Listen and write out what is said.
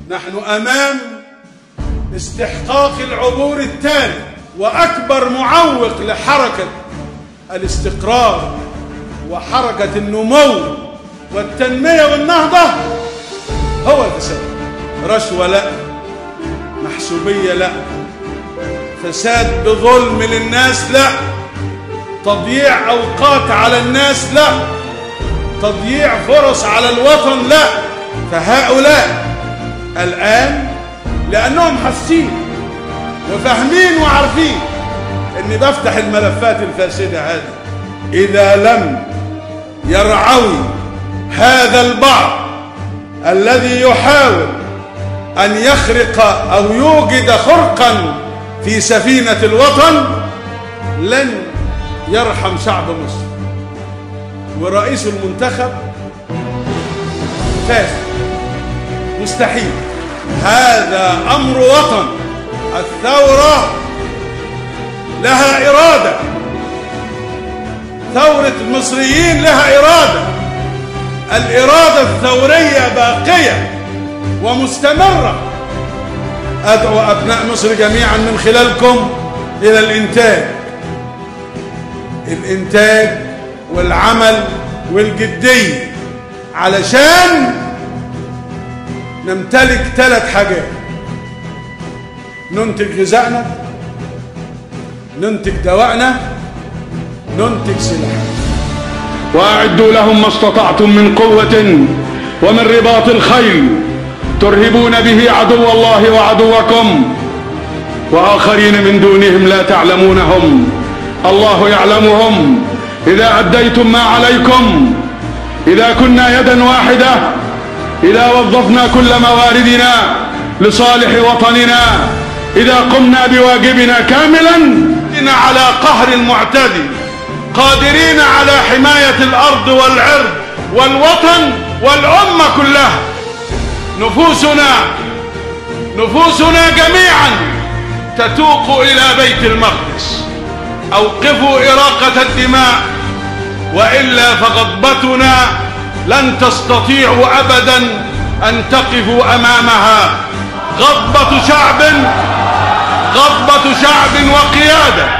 نحن أمام استحقاق العبور التالي، وأكبر معوق لحركة الاستقرار وحركة النمو والتنمية والنهضة هو الفساد. رشوة لا، محسوبية لا، فساد بظلم للناس لا، تضييع أوقات على الناس لا، تضييع فرص على الوطن لا. فهؤلاء الآن لأنهم حاسين وفاهمين وعارفين أني بفتح الملفات الفاسدة هذه، إذا لم يرعوي هذا البعض الذي يحاول أن يخرق أو يوجد خرقا في سفينة الوطن لن يرحم شعب مصر. ورئيس المنتخب فاسد مستحيل. هذا أمر وطن. الثورة لها إرادة، ثورة المصريين لها إرادة. الإرادة الثورية باقية ومستمرة. أدعو أبناء مصر جميعا من خلالكم إلى الإنتاج والعمل والجدية، علشان نمتلك 3 حاجات: ننتج غذائنا، ننتج دوائنا، ننتج سلاحنا. وأعدوا لهم ما استطعتم من قوة ومن رباط الخيل ترهبون به عدو الله وعدوكم وآخرين من دونهم لا تعلمونهم الله يعلمهم. إذا أديتم ما عليكم، إذا كنا يدا واحدة، إذا وظفنا كل مواردنا لصالح وطننا، إذا قمنا بواجبنا كاملا، على قهر المعتدي، قادرين على حماية الأرض والعرض والوطن والأمة كلها. نفوسنا جميعا تتوق إلى بيت المقدس. أوقفوا إراقة الدماء، وإلا فغضبتنا لن تستطيعوا أبدا أن تقفوا أمامها. غضبة شعب وقيادة